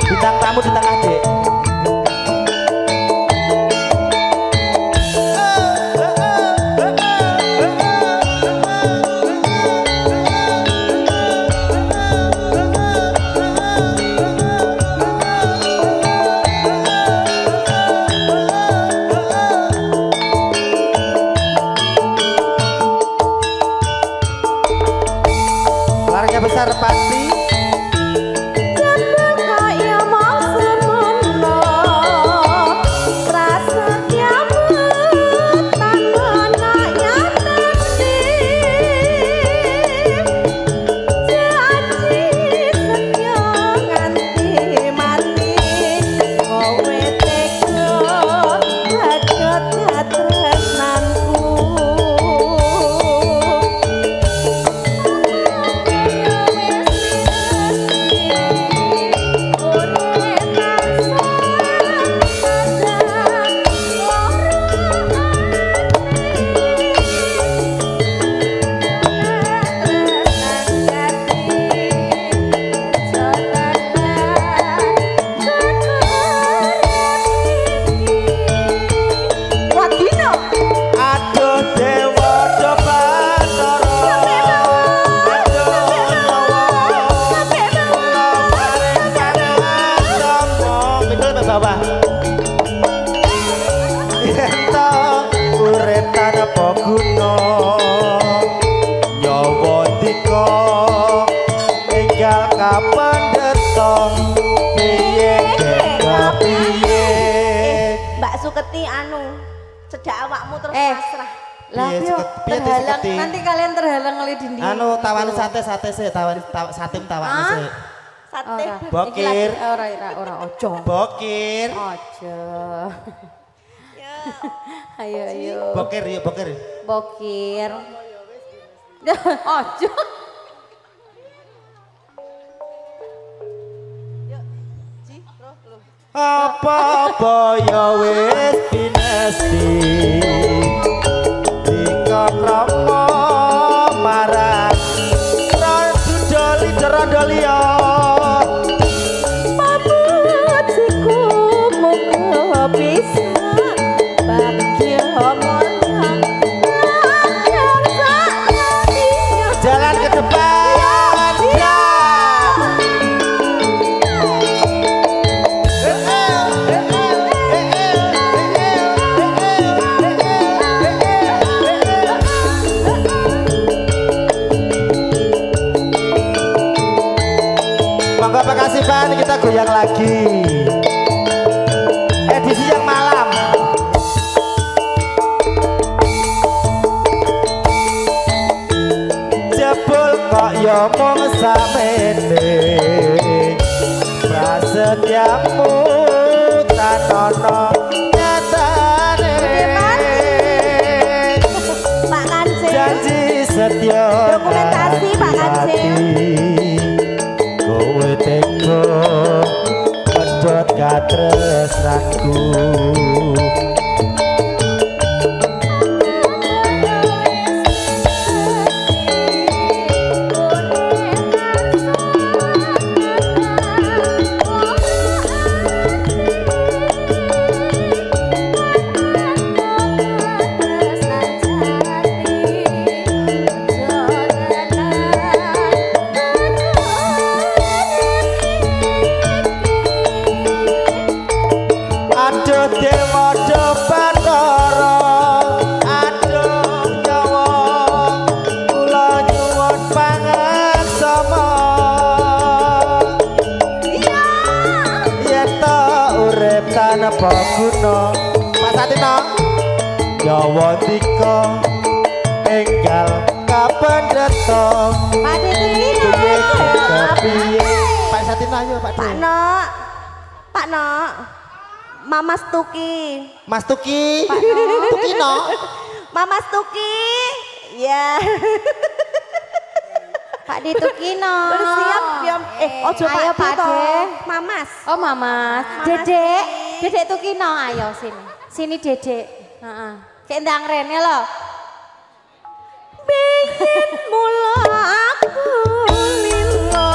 Bintang tamu di tengah, Dek. Keluarga besar pasti bawah. Ento urip tanpa guna nyawa dika enggal kapendheta piye piye. Mbak Suketi anu cedak awakmu terus pasrah. Lah terhalang nanti kalian terhalang oleh dinding. Anu tawani sate sih tawani satim tawani sih. Sate bokir. Ora ojo. Bokir. Ojo. Ayo. Bokir yuk bokir. Bokir. Ojo. Apa ya wis pinesti dikotromo marang rondoli ya pamut siku muga bisa bagi omongan jalan ke depan ya. Monggo makasih Pak, kita goyang lagi edisi yang malam. Jebul kok ya mung samene prasetyamu tanono nyatane Pak Kancil janji setya dokumentasi Pak Kancil kowe teko medhot katresnanku. Aduh dewa Bathara, aduh nyawa kula nyuwun pangaksama. Yen ta urip tanpa guna, Pak Satina nyawa dika enggal kapendheta. Pak Piye Pak Satina ayo Pak Nok Pak Nok Mama Stuki. Mas Tuki. Tuki no. Mama Stuki. Ya. Pak Ditukino. Bersiap ya. Ojo ayo Pak De. Mamas. Oh Mamas. Dedek Tukino ayo sini. Sini Dedek. Heeh. Kayak ndang rene lho. Biyen mula aku lilo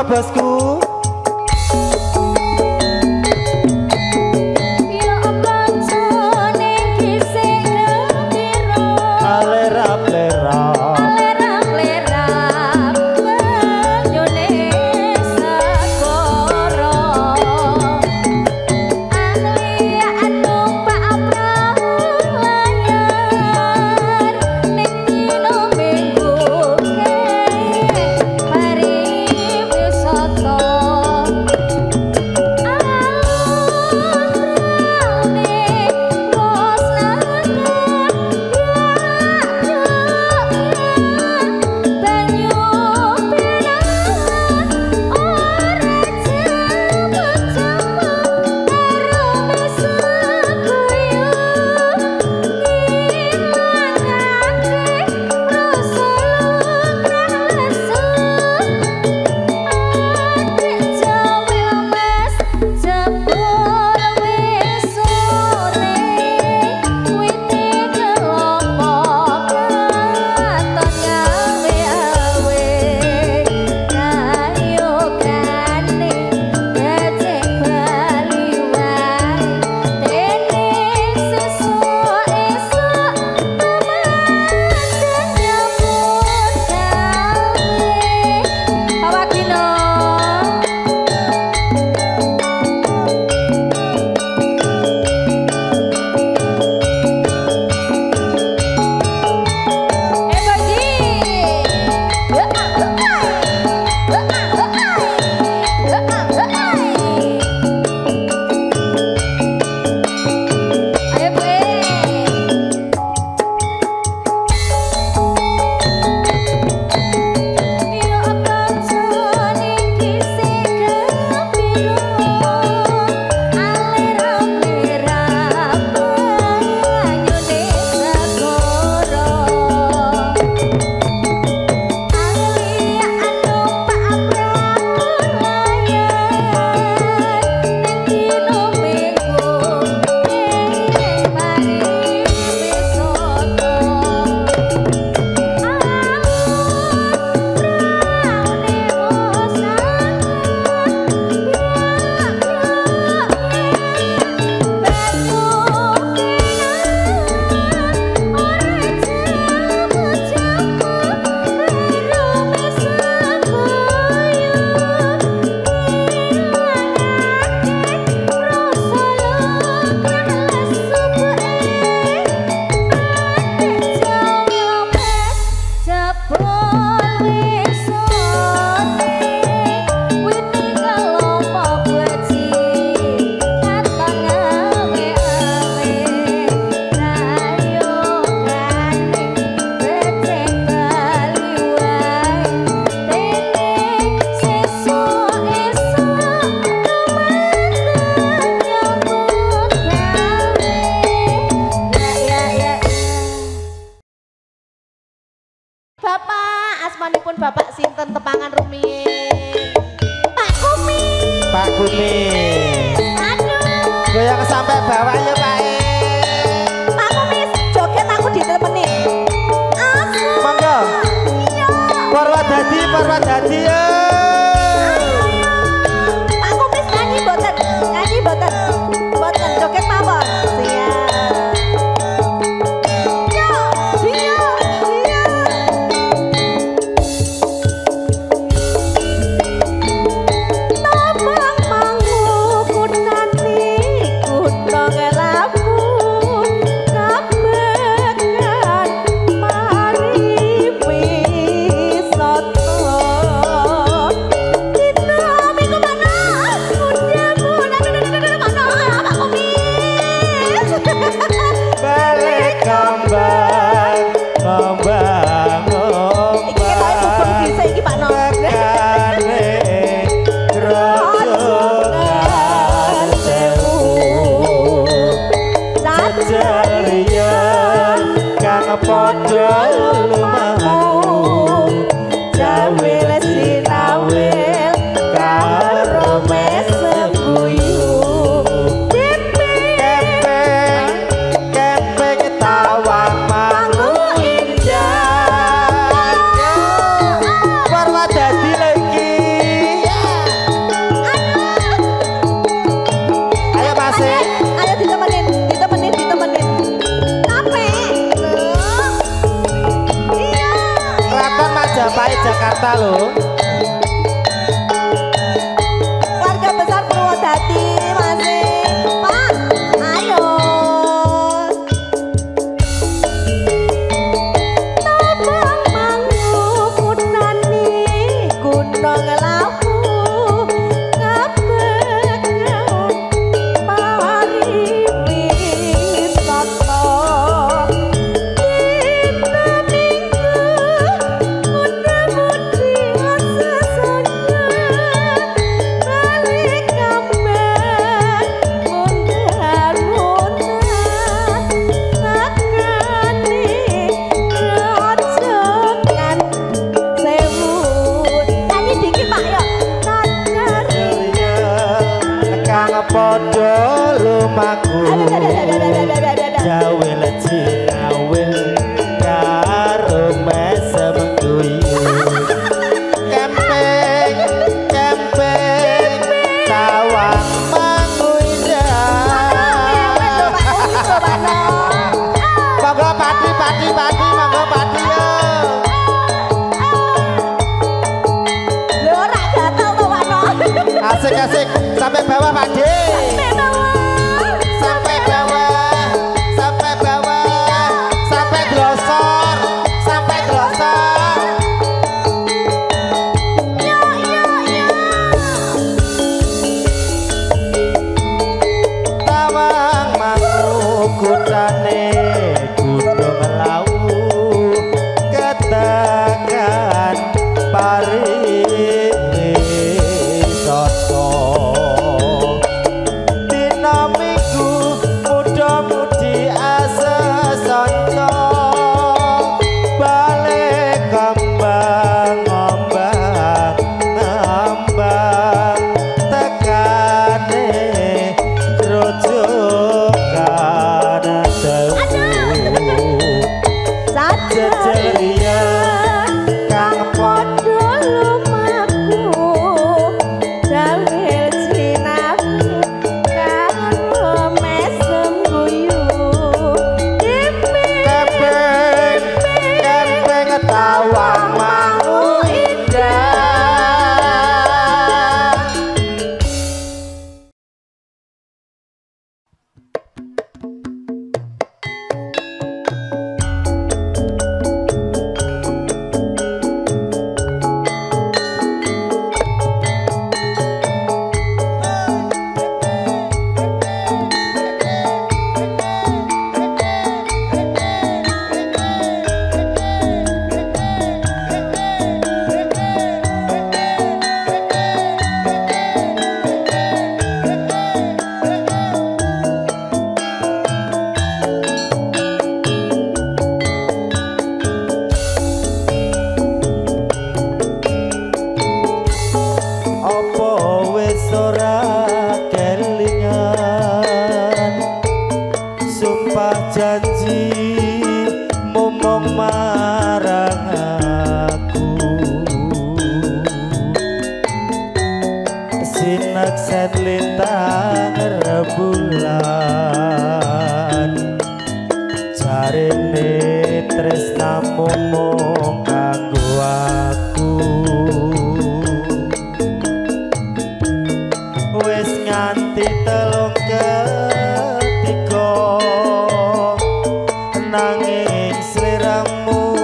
bosku. Asmanipun Bapak sinten tepangan rumiyin? Pak Kumis. Pak Kumis. Aduh. Goyang sampai bawah ya Pak. Pak Kumis, joget aku ditelepeni. Asu. Monggo. Iya. Parwadadi ya. Pak Kumis nyanyi boten? Nyanyi boten? Boten joget mawon. Siap. DKI Jakarta loh. Warga besar Purwodadi masih. Pak, ayo. Tabang mangu putani gunung lawu kabeh pari wisata. Podo lumaku jawil jinawil karo mesem guyu kempeng kempeng tawang mangu indah monggo pati monggo pati yo Lho ora gatel to Pak No. asik sampai bawah Pak D. Sampai bawah sampai glosor tawang mangu kutane gunung lawu ketekan pari soto Sinekset lintang rembulan jarene tresnamu mung kanggo aku wis nganti telung ketiga nanging sliramu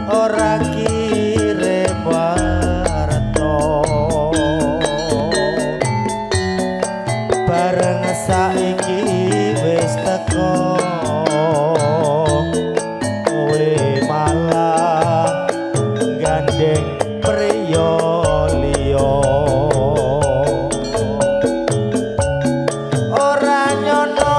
ora kirim warta bareng saiki wis teko kowe malah gandeng priya liya ora nyono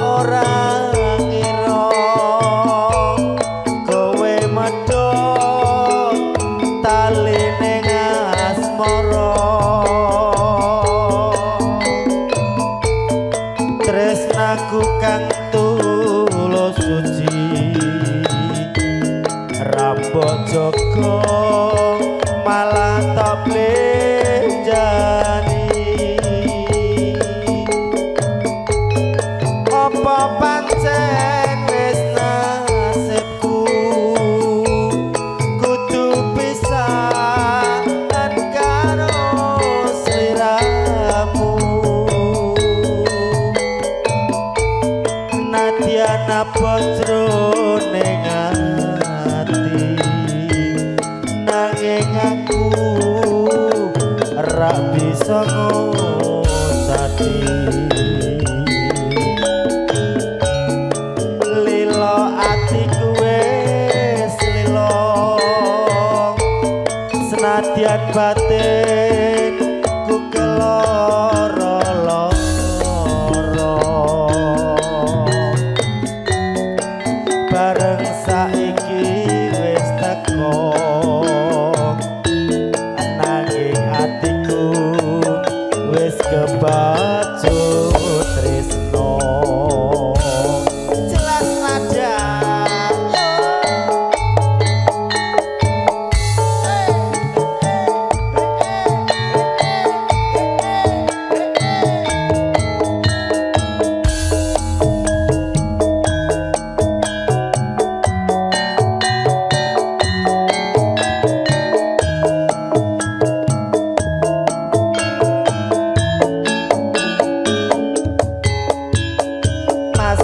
ora ngira senadyan batin ku keloro-loro bareng saiki wis teko nanging atiku wis kebacut tresno jelas nada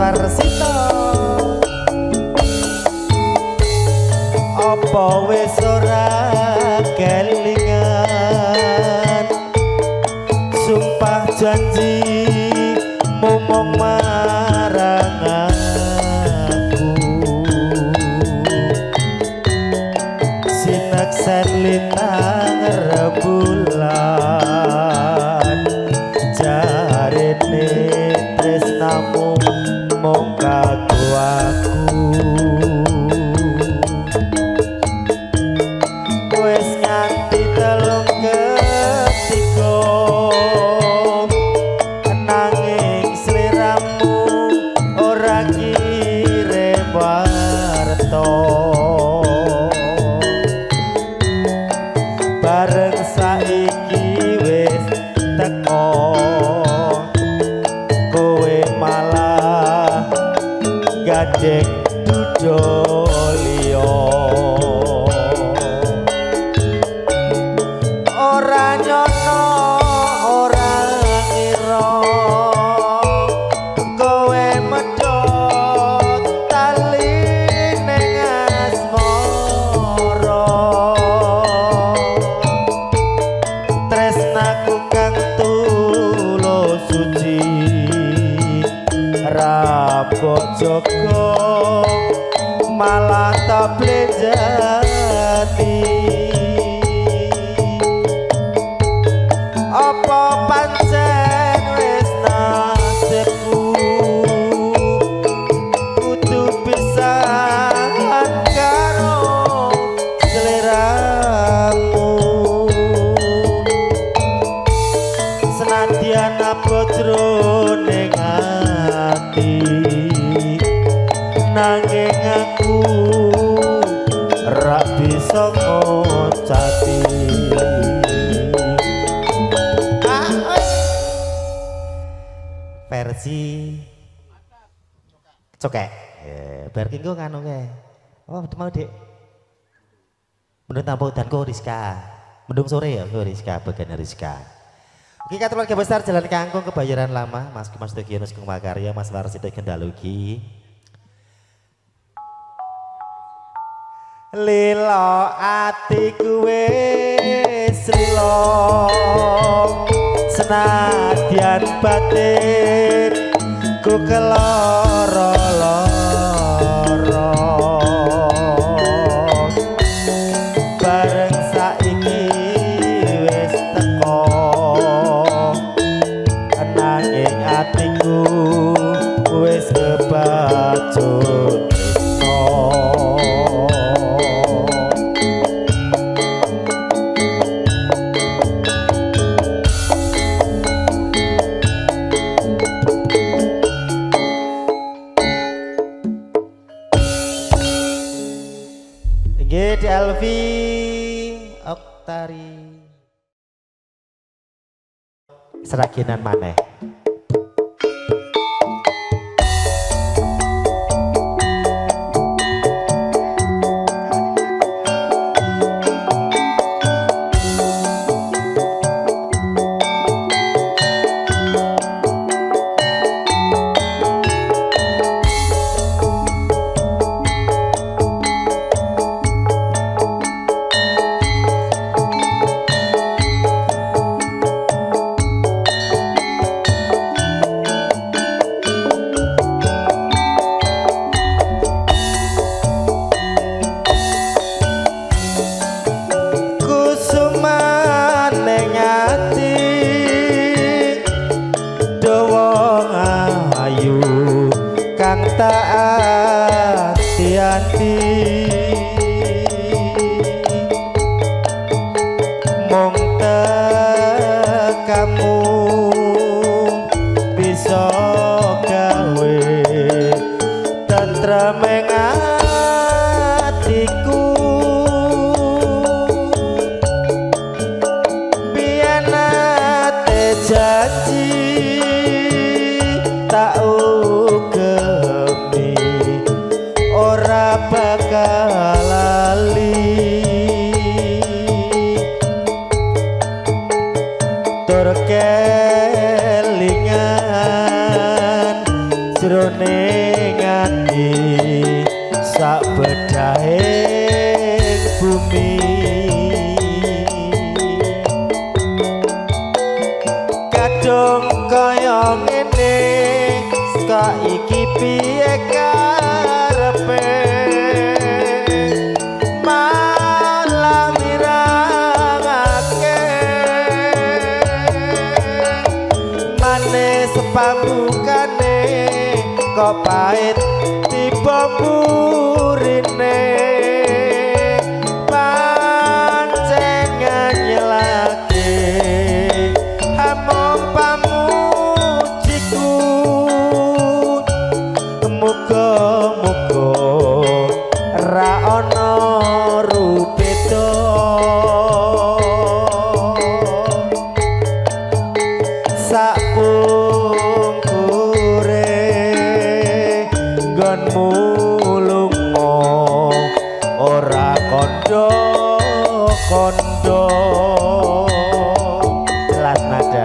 Warsito apa wis ora kelingan sumpah janji momong marang aku sineksen lintang rembulan jarene tresnamu mung kanggo aku wis nganti telung ketika nanging sliramu ora kirim warta bareng saiki wis teko kowe malah gadek dudolio ora nyono ora ngira kowe medhot tali ning asmara tresnaku kang tulus suci rabok joko malah tak blejati apa pancen wis nasibku kudu pisahan karo seleramu senadyan abot jroning ati nanging aku rak bisa ngocati versi cokek berarti gue nganu ke oh betul mau dek mendung tanpa udanku Rizka mendung sore ya Rizka bagian Rizka. Oke, keluarga besar Jalan Kangkung Kebayoran Lama, Mas Tugionus Kung Makarya, Mas Warsito Gendalugi. Lilo atiku wis lilo, senadyan batin ku keloro-loro. Bareng saiki wis teko nanging atiku wis kebacut tresno nggih Delvi Oktari seraginan maneh. ati mung kamu bisa gawe tentremeng atiku biyen ate janji tak ugemi ora bakal lali tur kelingan jroning ati sak bedahing bumi kadung kaya ngene kok iki piye karepe malah mirangake manis pambukane kok pahit tiba burine pancen nyelake hamung pamujiku muga-muga ra ana rupeda sapungkure nggonmu lunga ora kondo-kondo jelas nada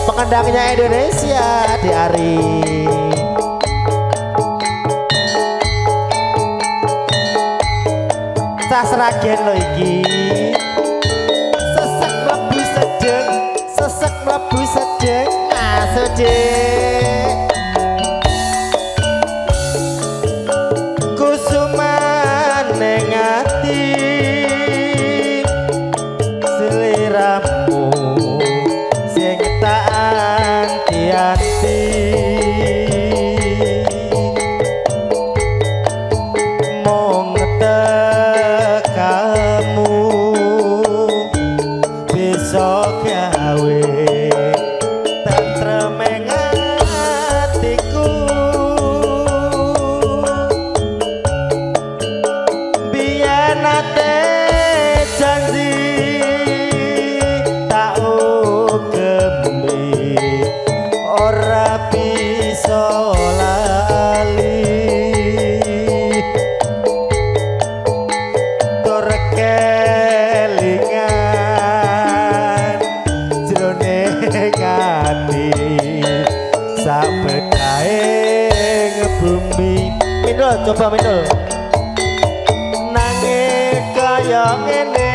pengendangnya Indonesia di Ari tas ragen lo iki sesek mlebu sedeng asodek kusuman ning ati seliramu sing tak anti-anti mong tekamu bisa gawe tentremeng atiku biyen ate janji tak ugemi ora bisa lali tur kelingan jroning ati sak bedahing bumi Mindul coba Mindul nanging kaya ngene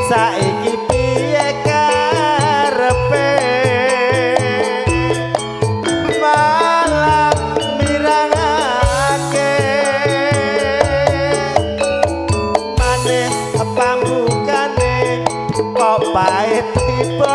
saiki piye karepe malah mirangake manis pambukane kok pahit tiba